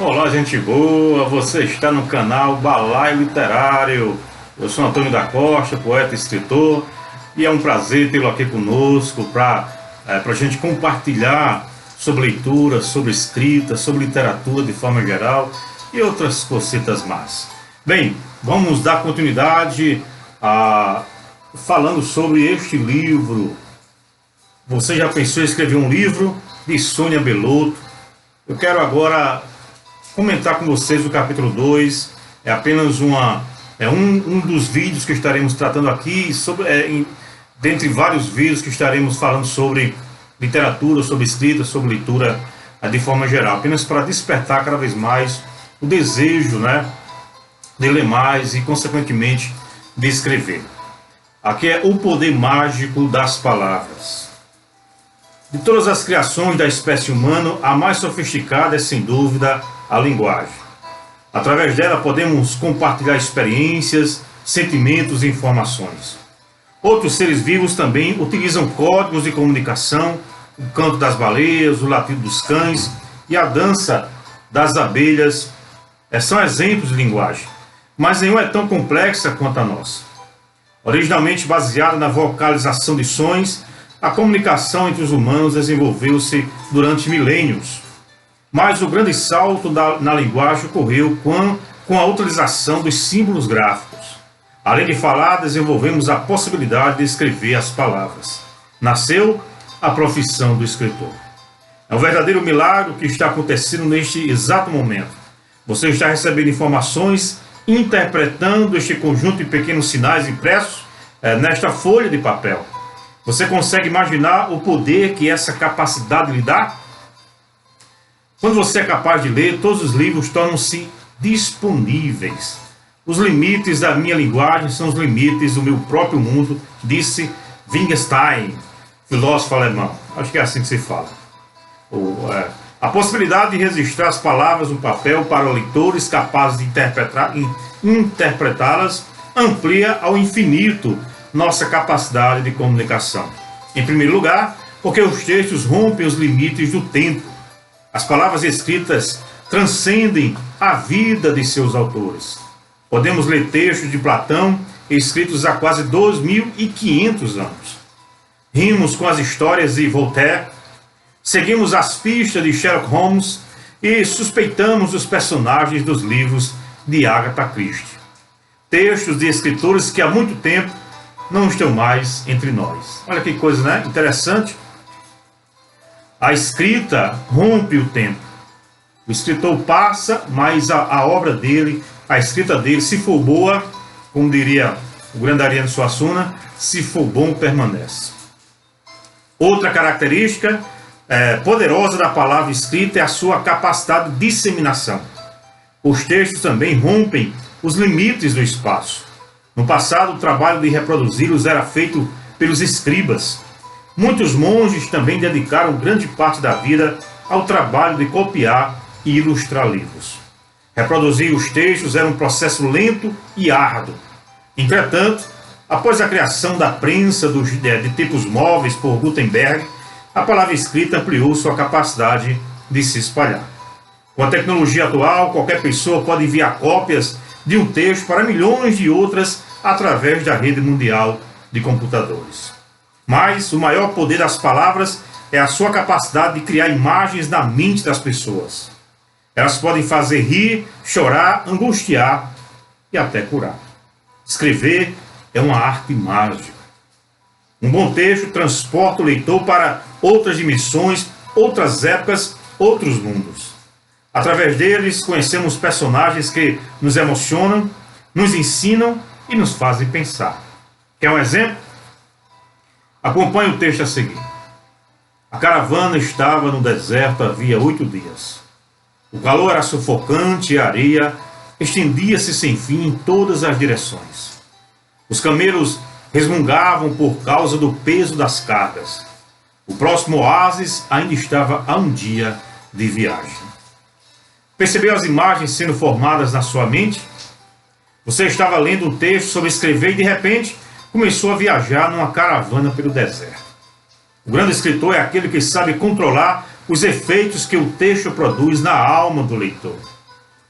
Olá, gente boa, você está no canal Balaio Literário. Eu sou Antônio da Costa, poeta e escritor, e é um prazer tê-lo aqui conosco para a gente compartilhar sobre leitura, sobre escrita, sobre literatura de forma geral e outras cositas mais. Bem, vamos dar continuidade falando sobre este livro. Você já pensou em escrever um livro? De Sônia Belotto. Eu quero agora comentar com vocês o capítulo 2, é apenas um dos vídeos que estaremos tratando aqui, dentre vários vídeos que estaremos falando sobre literatura, sobre escrita, sobre leitura de forma geral, apenas para despertar cada vez mais o desejo, de ler mais e, consequentemente, de escrever. Aqui é o poder mágico das palavras. De todas as criações da espécie humana, a mais sofisticada é, sem dúvida, a linguagem. Através dela podemos compartilhar experiências, sentimentos e informações. Outros seres vivos também utilizam códigos de comunicação, o canto das baleias, o latido dos cães e a dança das abelhas. São exemplos de linguagem, mas nenhuma é tão complexa quanto a nossa. Originalmente baseada na vocalização de sons, a comunicação entre os humanos desenvolveu-se durante milênios. Mas o grande salto na linguagem ocorreu com a utilização dos símbolos gráficos. Além de falar, desenvolvemos a possibilidade de escrever as palavras. Nasceu a profissão do escritor. É um verdadeiro milagre que está acontecendo neste exato momento. Você está recebendo informações, interpretando este conjunto de pequenos sinais impressos nesta folha de papel. Você consegue imaginar o poder que essa capacidade lhe dá? Quando você é capaz de ler, todos os livros tornam-se disponíveis. Os limites da minha linguagem são os limites do meu próprio mundo, disse Wittgenstein, filósofo alemão. Acho que é assim que se fala. A possibilidade de registrar as palavras no papel para leitores capazes de interpretá-las amplia ao infinito nossa capacidade de comunicação. Em primeiro lugar, porque os textos rompem os limites do tempo. As palavras escritas transcendem a vida de seus autores. Podemos ler textos de Platão escritos há quase 2.500 anos. Rimos com as histórias de Voltaire, seguimos as pistas de Sherlock Holmes e suspeitamos os personagens dos livros de Agatha Christie. Textos de escritores que há muito tempo não estão mais entre nós. Olha que coisa, interessante. A escrita rompe o tempo. O escritor passa, mas a obra dele, a escrita dele, se for boa, como diria o grande Ariano Suassuna, se for bom, permanece. Outra característica poderosa da palavra escrita é a sua capacidade de disseminação. Os textos também rompem os limites do espaço. No passado, o trabalho de reproduzi-los era feito pelos escribas. Muitos monges também dedicaram grande parte da vida ao trabalho de copiar e ilustrar livros. Reproduzir os textos era um processo lento e árduo. Entretanto, após a criação da prensa de tipos móveis por Gutenberg, a palavra escrita ampliou sua capacidade de se espalhar. Com a tecnologia atual, qualquer pessoa pode enviar cópias de um texto para milhões de outras através da rede mundial de computadores. Mas o maior poder das palavras é a sua capacidade de criar imagens na mente das pessoas. Elas podem fazer rir, chorar, angustiar e até curar. Escrever é uma arte mágica. Um bom texto transporta o leitor para outras dimensões, outras épocas, outros mundos. Através deles, conhecemos personagens que nos emocionam, nos ensinam e nos fazem pensar. Quer um exemplo? Acompanhe o texto a seguir. A caravana estava no deserto havia 8 dias. O calor era sufocante e a areia estendia-se sem fim em todas as direções. Os camelos resmungavam por causa do peso das cargas. O próximo oásis ainda estava a um dia de viagem. Percebeu as imagens sendo formadas na sua mente? Você estava lendo um texto sobre escrever e de repente começou a viajar numa caravana pelo deserto. O grande escritor é aquele que sabe controlar os efeitos que o texto produz na alma do leitor.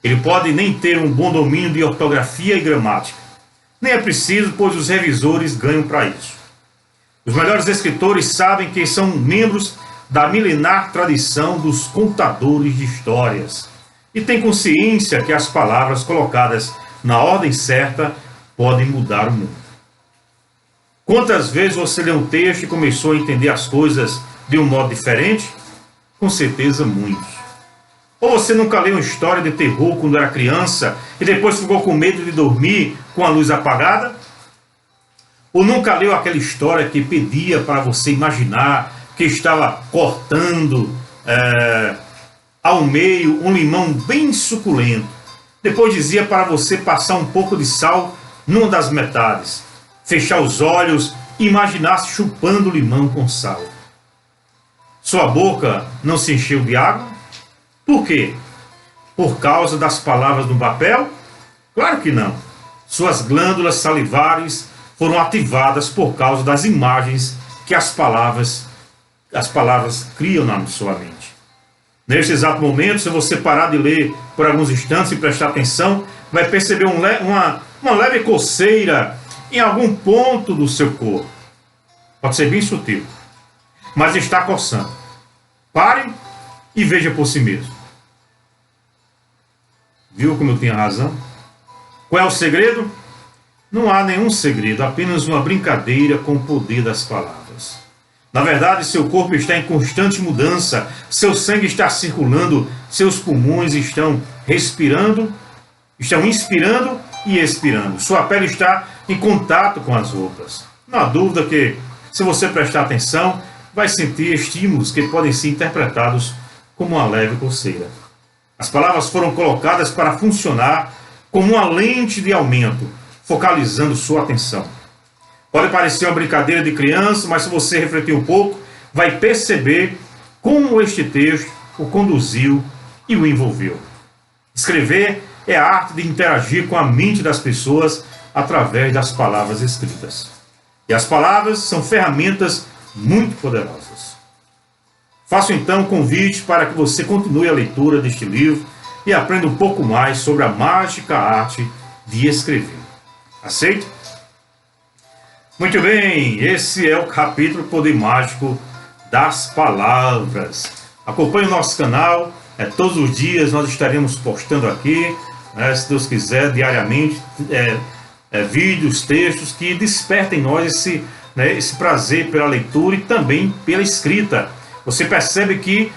Ele pode nem ter um bom domínio de ortografia e gramática. Nem é preciso, pois os revisores ganham para isso. Os melhores escritores sabem que são membros da milenar tradição dos contadores de histórias e têm consciência que as palavras colocadas na ordem certa podem mudar o mundo. Quantas vezes você leu um texto e começou a entender as coisas de um modo diferente? Com certeza muitos. Ou você nunca leu uma história de terror quando era criança e depois ficou com medo de dormir com a luz apagada? Ou nunca leu aquela história que pedia para você imaginar que estava cortando ao meio um limão bem suculento? Depois dizia para você passar um pouco de sal numa das metades, fechar os olhos e imaginar-se chupando o limão com sal. Sua boca não se encheu de água? Por quê? Por causa das palavras no papel? Claro que não. Suas glândulas salivares foram ativadas por causa das imagens que as palavras criam na sua mente. Neste exato momento, se você parar de ler por alguns instantes e prestar atenção, vai perceber uma leve coceira em algum ponto do seu corpo. Pode ser bem sutil, mas está coçando. Pare e veja por si mesmo. Viu como eu tinha razão? Qual é o segredo? Não há nenhum segredo, apenas uma brincadeira com o poder das palavras. Na verdade, seu corpo está em constante mudança, seu sangue está circulando, seus pulmões estão respirando, estão inspirando e expirando. Sua pele está em contato com as roupas. Não há dúvida que, se você prestar atenção, vai sentir estímulos que podem ser interpretados como uma leve coceira. As palavras foram colocadas para funcionar como uma lente de aumento, focalizando sua atenção. Pode parecer uma brincadeira de criança, mas se você refletir um pouco, vai perceber como este texto o conduziu e o envolveu. Escrever é a arte de interagir com a mente das pessoas através das palavras escritas. E as palavras são ferramentas muito poderosas. Faço então um convite para que você continue a leitura deste livro e aprenda um pouco mais sobre a mágica arte de escrever. Aceita? Muito bem, esse é o capítulo Poder Mágico das Palavras. Acompanhe o nosso canal, todos os dias nós estaremos postando aqui, se Deus quiser, diariamente, vídeos, textos que despertem em nós esse prazer pela leitura e também pela escrita. Você percebe que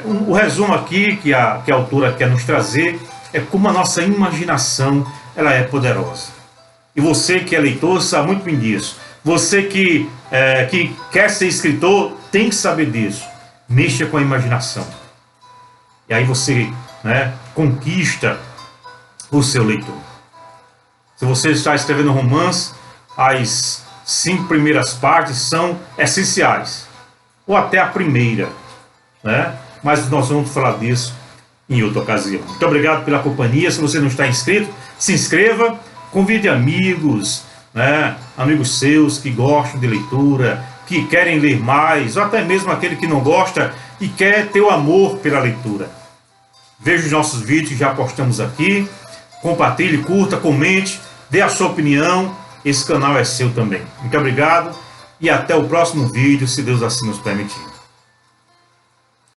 o resumo aqui que a autora quer nos trazer é como a nossa imaginação ela é poderosa. E você que é leitor sabe muito bem disso. Você que quer ser escritor tem que saber disso. Mexa com a imaginação. E aí você conquista o seu leitor. Se você está escrevendo um romance, as 5 primeiras partes são essenciais. Ou até a primeira. Mas nós vamos falar disso em outra ocasião. Muito obrigado pela companhia. Se você não está inscrito, se inscreva. Convide amigos, amigos seus que gostam de leitura, que querem ler mais, ou até mesmo aquele que não gosta e quer ter o amor pela leitura. Veja os nossos vídeos que já postamos aqui. Compartilhe, curta, comente, dê a sua opinião. Esse canal é seu também. Muito obrigado e até o próximo vídeo, se Deus assim nos permitir.